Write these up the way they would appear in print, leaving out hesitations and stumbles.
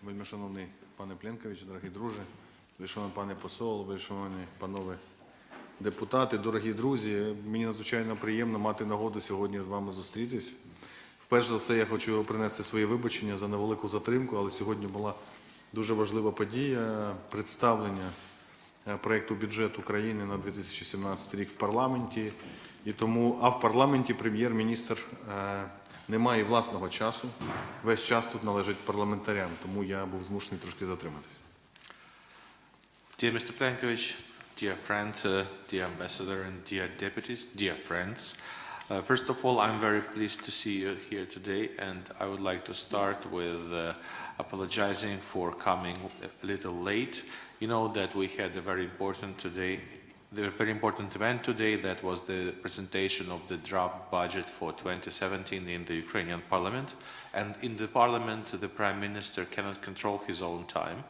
Вельмишановний пане Пленкович, дорогі друзі, вельмишановний пане посол, вельмишановні панове депутати, дорогі друзі, мені надзвичайно приємно мати нагоду сьогодні з вами зустрітись. Вперше за все я хочу принести свої вибачення за невелику затримку, але сьогодні була дуже важлива подія – представлення проєкту бюджету України на 2017 рік в парламенті. А в парламенті прем'єр-міністр не має власного часу, весь час тут належить парламентарям, тому я був змушений трошки затриматися. Dear Mr. Plenkovich, dear friend, dear ambassador and dear deputies, dear friends, first of all, I'm very pleased to see you here today, and I would like to start with apologizing for coming a little late. You know that we had a very important event today, that was the presentation of the draft budget for 2017 in the Ukrainian parliament. And in the parliament, the prime minister cannot control his own time.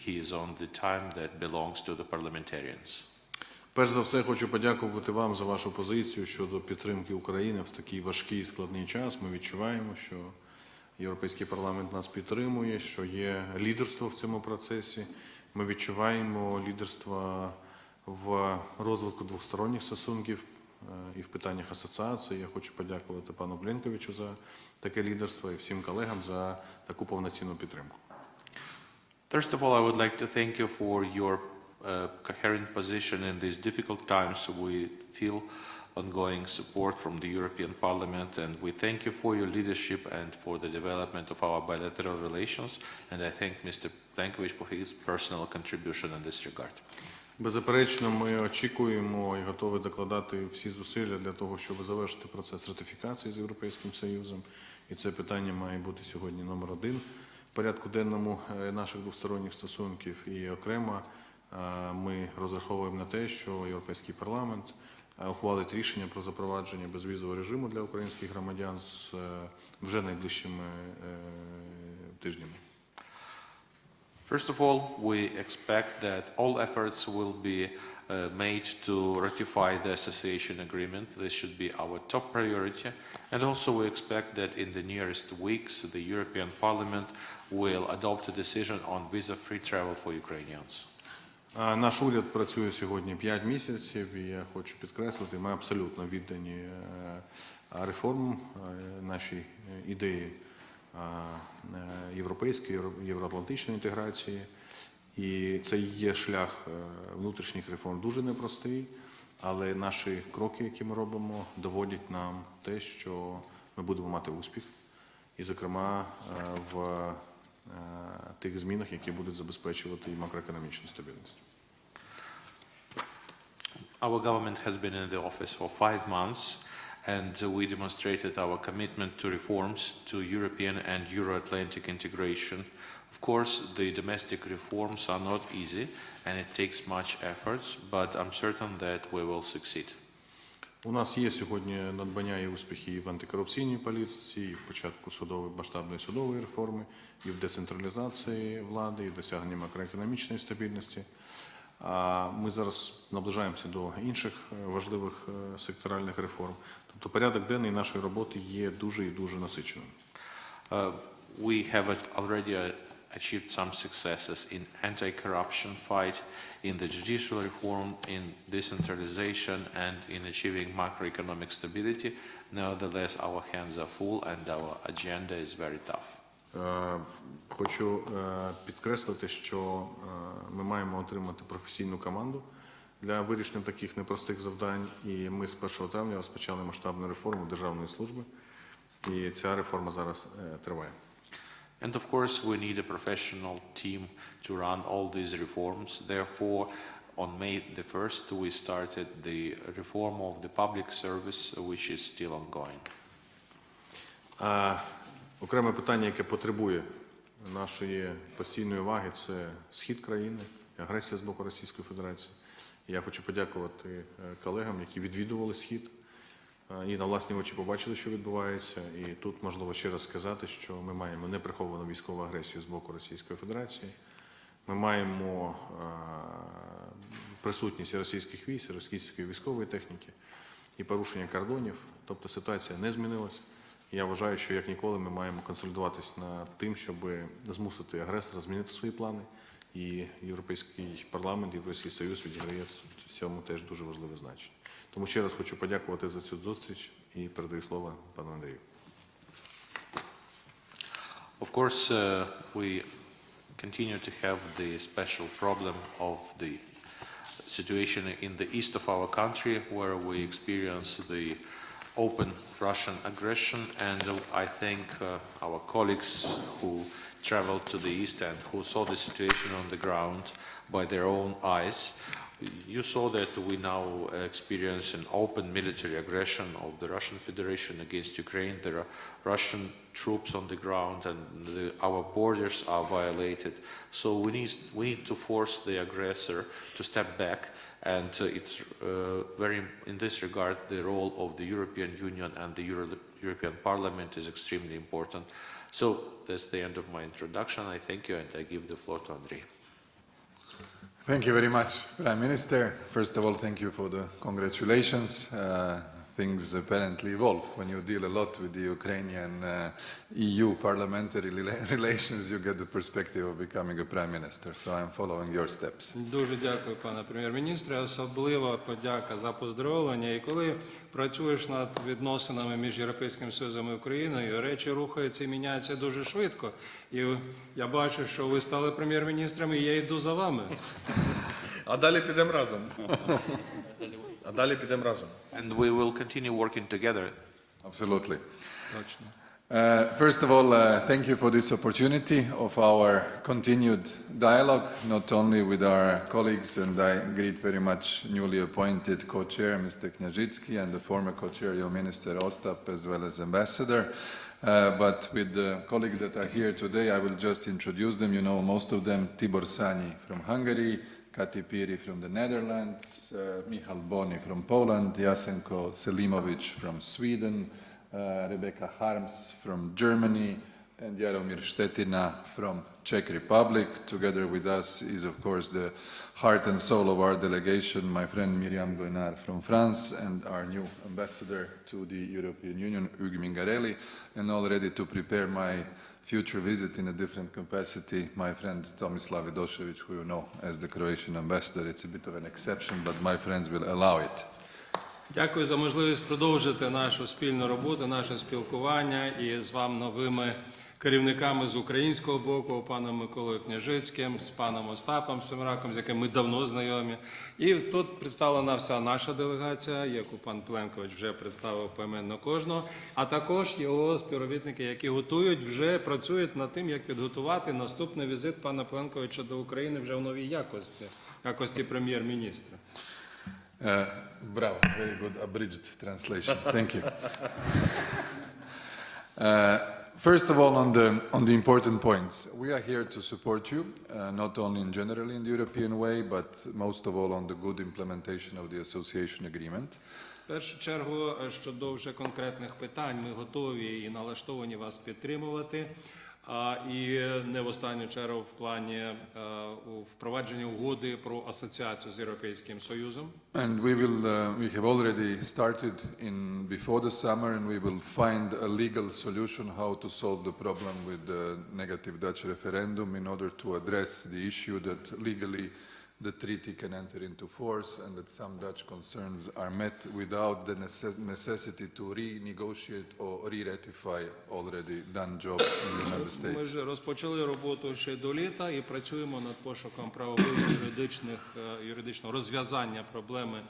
He is on the time that belongs to the parliamentarians. Перш за все, хочу подякувати вам за вашу позицію щодо підтримки України в такий важкий і складний час. Ми відчуваємо, що Європейський парламент нас підтримує, що є лідерство в цьому процесі. Ми відчуваємо лідерство в розвитку двосторонніх стосунків і в питаннях асоціації. Я хочу подякувати пану Пленковичу за таке лідерство і всім колегам за таку повноцінну підтримку. First of all, I would like to thank you for your coherent position in these difficult times. We feel ongoing support from the European Parliament, and we thank you for your leadership and for the development of our bilateral relations. And I thank Mr. Plenkovich for his personal contribution in this regard. Беззаперечно, ми очікуємо і готові докладати всі зусилля для того, щоб завершити процес ратифікації з Європейським Союзом. І це питання має бути сьогодні номер один в порядку денному наших двосторонніх стосунків. І окремо ми розраховуємо на те, що Європейський парламент ухвалить рішення про запровадження безвізового режиму для українських громадян вже найближчими тижнями. First of all, we expect that all efforts will be made to ratify the association agreement. This should be our top priority. And also we expect that in the nearest weeks, the European Parliament will adopt a decision on visa-free travel for Ukrainians. Наш уряд працює сьогодні 5 місяців, і я хочу підкреслити, ми абсолютно віддані реформам, нашій ідеї європейської, євроатлантичної інтеграції. І це є шлях внутрішніх реформ дуже непростий, але наші кроки, які ми робимо, доводять нам те, що ми будемо мати успіх. І, зокрема, в тих змінах, які будуть забезпечувати і макроекономічну стабільність. Our government has been in the office for 5 months, and we demonstrated our commitment to reforms, to European and Euro-Atlantic integration. Of course, the domestic reforms are not easy, and it takes much efforts, but I'm certain that we will succeed. У нас є сьогодні надбання і успіхи і в антикорупційній політиці, і в початку масштабної судової реформи, і в децентралізації влади, і в досягненні макроекономічної стабільності. Ми зараз наближаємося до інших важливих секторальних реформ. Тобто порядок денний нашої роботи є дуже і дуже насиченим. We have already achieved some successes in anti-corruption fight, in the judicial reform, in decentralization, and in achieving macroeconomic stability. Nevertheless, our hands are full and our agenda is very tough. Хочу підкреслити, що ми маємо отримати професійну команду для вирішення таких непростих завдань. І ми з 1 травня розпочали масштабну реформу державної служби. І ця реформа зараз триває. And of course, we need a professional team to run all these reforms. Therefore, on May the 1st, we started the reform of the public service, which is still ongoing. Окреме питання, яке потребує нашої постійної уваги – це схід країни, агресія з боку Російської Федерації. Я хочу подякувати колегам, які відвідували схід і на власні очі побачили, що відбувається. І тут можливо ще раз сказати, що ми маємо неприховану військову агресію з боку Російської Федерації. Ми маємо присутність російських військ, російської військової техніки і порушення кордонів. Тобто ситуація не змінилася. Я вважаю, що як ніколи ми маємо консолідуватись над тим, щоб змусити агресора змінити свої плани. І Європейський парламент, Європейський Союз відіграє в цьому теж дуже важливе значення. Тому ще раз хочу подякувати за цю зустріч і передаю слово пану Андрію. Of course, we continue to have the special problem of the situation in the east of our country, where we experience the open Russian aggression, and I think our colleagues who traveled to the east and who saw the situation on the ground by their own eyes, you saw that we now experience an open military aggression of the Russian Federation against Ukraine. There are Russian troops on the ground, and our borders are violated. So we need to force the aggressor to step back, and it's in this regard, the role of the European Union and the European Parliament is extremely important. So that's the end of my introduction. I thank you, and I give the floor to Andrei. Thank you very much, Prime Minister. First of all, thank you for the congratulations. Things apparently evolve. When you deal a lot with the Ukrainian EU parliamentary relations, you get the perspective of becoming a Prime Minister. So I'm following your steps. Дуже дякую, пане прем'єр-міністре. Особливо подяка за поздоровлення. І коли працюєш над відносинами між Європейським Союзом і Україною, речі рухаються і міняються дуже швидко. І я бачу, що ви стали прем'єр-міністром, і я йду за вами. А далі підемо разом. And we will continue working together. Absolutely. Точно. First of all, thank you for this opportunity of our continued dialogue, not only with our colleagues, and I greet very much newly appointed co-chair, Mr. Kняжицький, and the former co-chair, your Minister Ostap, as well as Ambassador. But with the colleagues that are here today, I will just introduce them. You know most of them: Tibor Sani from Hungary, Kati Piri from the Netherlands, Michal Boni from Poland, Jasenko Selimovic from Sweden, Rebecca Harms from Germany, and Jaromir Štetina from Czech Republic. Together with us is, of course, the heart and soul of our delegation, my friend Miriam Goinar from France, and our new ambassador to the European Union, Hugues Mingarelli, and already to prepare my future visit in a different capacity, my friend Tomislav Vidošević, who you know as the Croatian ambassador. It's a bit of an exception, but my friends will allow it. Дякую за можливість продовжити нашу спільну роботу, наше спілкування і з вами новими керівниками з українського боку, паном Миколою Княжицьким, з паном Остапом Семраком, з яким ми давно знайомі. І тут представлена вся наша делегація, яку пан Пленкович вже представив поіменно кожного, а також його співробітники, які вже працюють над тим, як підготувати наступний візит пана Пленковича до України вже в новій якості прем'єр-міністра. Bravo, very good abridged translation. Thank you. First of all, on the important points, we are here to support you, not only generally in the European way, but most of all on the good implementation of the association agreement. В першу чергу, щодо вже конкретних питань, ми готові і налаштовані вас підтримувати. І не в останню чергу в плані впровадження угоди про асоціацію з Європейським Союзом. And we have already started before the summer, and we will find a legal solution how to solve the problem with the negative Dutch referendum in order to address the issue that legally the treaty can enter into force, and that some Dutch concerns are met without the necessity to renegotiate or re-ratify already done job in the member Ми states. вже розпочали роботу ще до літа і працюємо над пошуком правових юридичного розв'язання проблеми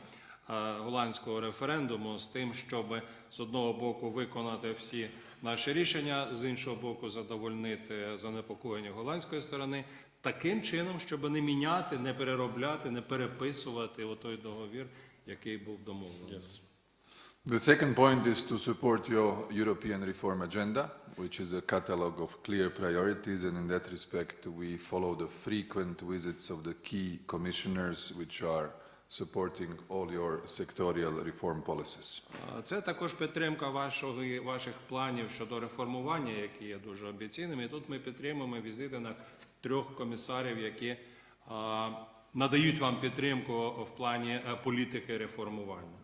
голландського референдуму з тим, щоб з одного боку виконати всі наші рішення, з іншого боку задовольнити занепокоєння голландської сторони, таким чином, щоб не міняти, не переробляти, не переписувати отой договір, який був домовлений. The second point is to support your European reform agenda, which is a catalogue of clear priorities, and in that respect we follow the frequent visits of the key commissioners which are supporting all your sectorial reform policies. Це також підтримка ваших планів щодо реформування, які є дуже амбіційними. І тут ми підтримуємо візити на 3 комісарів, які надають вам підтримку в плані політики реформування.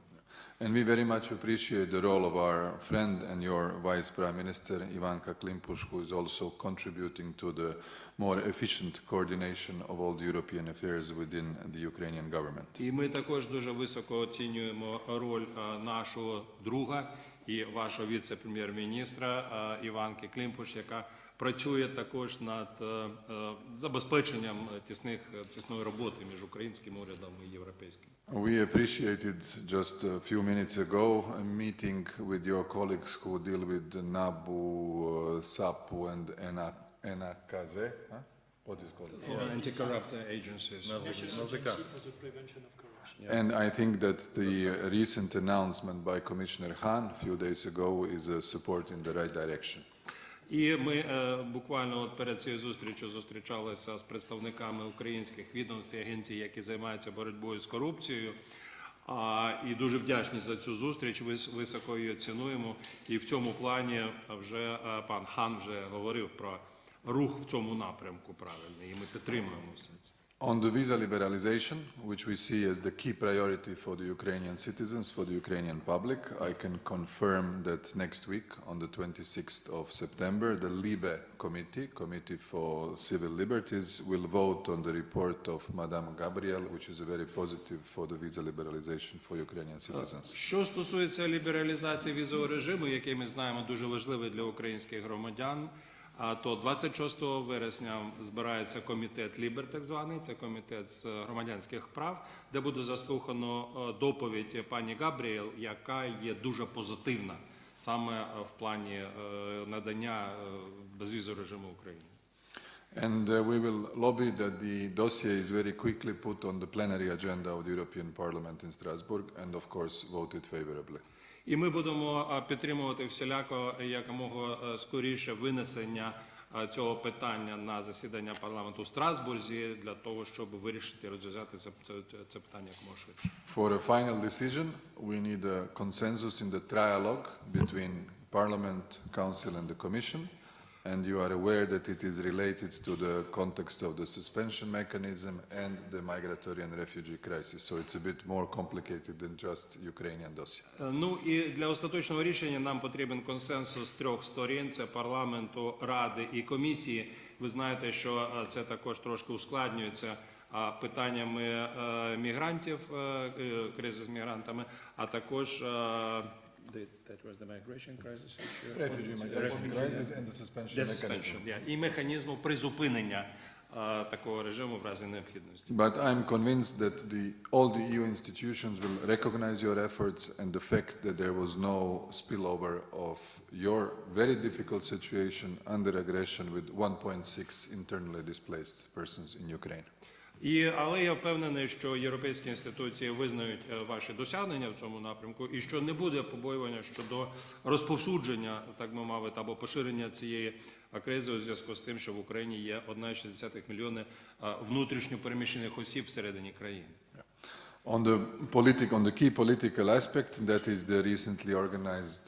And we very much appreciate the role of our friend and your Vice Prime Minister, Ivanka Klimpush, who is also contributing to the more efficient coordination of all the European affairs within the Ukrainian government. І ми також дуже високо оцінюємо роль нашого друга і вашого віце-прем'єр-міністра Іванки Клімпуш, яка працює також над забезпеченням тісної роботи між українським урядом і європейським. We appreciated just a few minutes ago a meeting with your colleagues who deal with NABU, SAPU and NAKZ. What is it called? Anti-corrupt agencies. And I think that the recent announcement by Commissioner Hahn a few days ago is a support in the right direction. І ми буквально от перед цією зустрічю зустрічалися з представниками українських відомств і агенцій, які займаються боротьбою з корупцією. І дуже вдячні за цю зустріч, високо її цінуємо. І в цьому плані вже пан Хан вже говорив про рух в цьому напрямку правильний, і ми підтримуємо все це. On the visa liberalization, which we see as the key priority for the Ukrainian citizens, for the Ukrainian public, I can confirm that next week, on the 26th of September, the LIBE Committee for Civil Liberties, will vote on the report of Madame Gabriel, which is very positive for the visa liberalization for Ukrainian citizens. Що стосується лібералізації візового режиму, який ми знаємо дуже важливий для українських громадян, то 26 вересня збирається комітет Лібер, так званий, це комітет з громадянських прав, де буде заслухано доповідь пані Габріел, яка є дуже позитивна саме в плані надання безвізового режиму Україні. And we will lobby that the dossier is very quickly put on the plenary agenda of the European Parliament in Strasbourg and of course voted favorably. І ми будемо підтримувати всіляко якомога скоріше винесення цього питання на засідання парламенту в Страсбурзі для того, щоб вирішити, розв'язати це питання якомога швидше. For a final decision, we need a consensus in the trialogue between Parliament, Council and the Commission. And you are aware that it is related to the context of the suspension mechanism and the migratory and refugee crisis. So it's a bit more complicated than just Ukrainian dossier. Ну і для остаточного рішення нам потрібен консенсус 3 сторін: це парламенту, ради і комісії. Ви знаєте, що це також трошки ускладнюється питаннями мігрантів, кризи з мігрантами, а також that was the migration crisis issue. Refugee migration crisis and the suspension mechanism. І механізму призупинення такого режиму в разі необхідності. But I'm convinced that all the EU institutions will recognize your efforts and the fact that there was no spillover of your very difficult situation under aggression with 1.6 internally displaced persons in Ukraine. Але я впевнений, що європейські інституції визнають ваші досягнення в цьому напрямку і що не буде побоювання щодо розповсюдження, так би мовити, або поширення цієї кризи у зв'язку з тим, що в Україні є 1,6 мільйони внутрішньо переміщених осіб всередині країни. On the key political aspect, that is the recently organized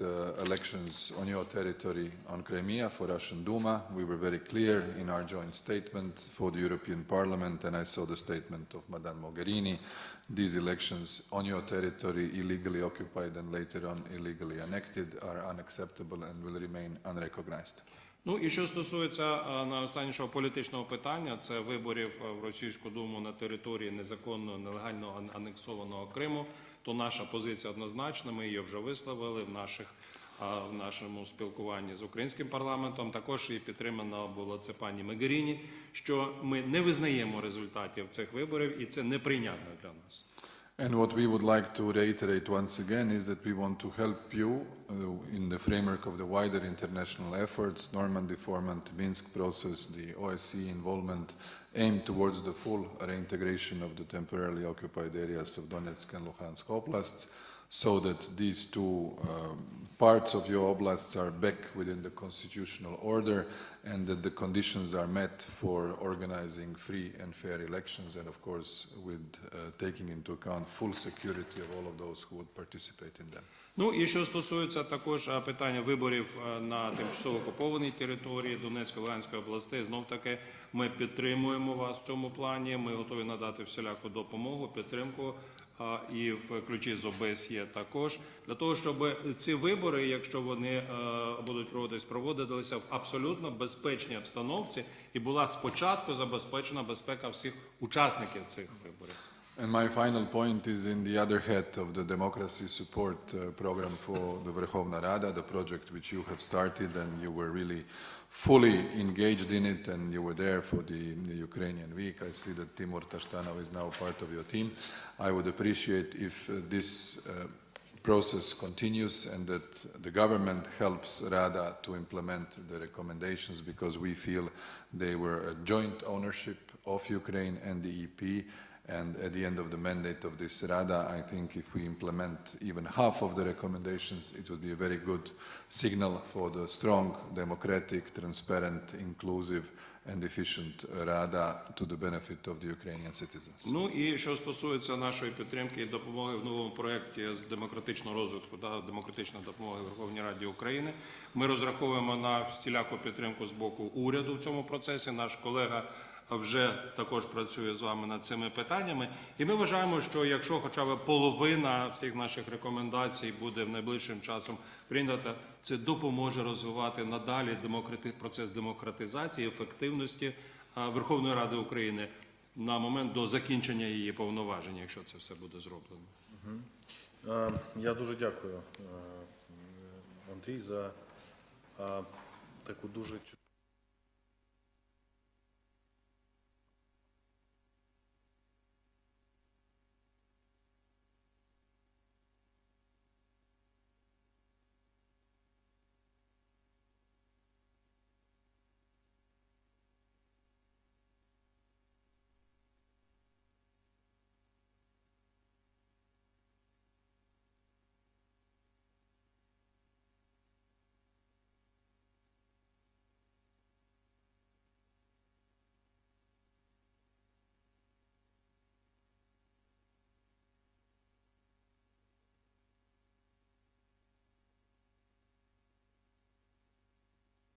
elections on your territory on Crimea for Russian Duma. We were very clear in our joint statement for the European Parliament, and I saw the statement of Madame Mogherini. These elections on your territory, illegally occupied and later on illegally annexed, are unacceptable and will remain unrecognized. Ну і що стосується найостаннішого політичного питання, це виборів в Російську Думу на території незаконно, нелегально анексованого Криму, то наша позиція однозначна, ми її вже висловили в нашому спілкуванні з українським парламентом. Також і підтримано було це пані Могеріні, що ми не визнаємо результатів цих виборів і це неприйнятно для нас. And what we would like to reiterate once again is that we want to help you in the framework of the wider international efforts, Normandy format, Minsk process, the OSCE involvement, aimed towards the full reintegration of the temporarily occupied areas of Donetsk and Luhansk oblasts, so that these two parts of your oblasts are back within the constitutional order and that the conditions are met for organizing free and fair elections and, of course, with taking into account full security of all of those who would participate in them. Ну і що стосується також питання виборів на тимчасово окупованій території Донецької, Луганської областей, знов-таки ми підтримуємо вас в цьому плані, ми готові надати всіляку допомогу, підтримку і в ключі з ОБСЄ також, для того, щоб ці вибори, якщо вони будуть проводитися в абсолютно безпечній обстановці і була спочатку забезпечена безпека всіх учасників цих виборів. And my final point is in the other head of the democracy support program for the Verkhovna Rada, the project which you have started, and you were really fully engaged in it, and you were there for the Ukrainian week. I see that Timur Tashtanov is now part of your team. I would appreciate if this process continues and that the government helps Rada to implement the recommendations, because we feel they were a joint ownership of Ukraine and the EP. And at the end of the mandate of this Rada, I think if we implement even half of the recommendations, it would be a very good signal for the strong, democratic, transparent, inclusive and efficient Rada to the benefit of the Ukrainian citizens. Ну і що стосується нашої підтримки і допомоги в новому проєкті з демократичного розвитку та демократичної допомоги Верховній Раді України, ми розраховуємо на всіляку підтримку з боку уряду в цьому процесі. Наш колега вже також працює з вами над цими питаннями. І ми вважаємо, що якщо хоча б половина всіх наших рекомендацій буде в найближчим часом прийнята, це допоможе розвивати надалі процес демократизації, ефективності Верховної Ради України на момент до закінчення її повноважень, якщо це все буде зроблено. Я дуже дякую, Андрій, за таку дуже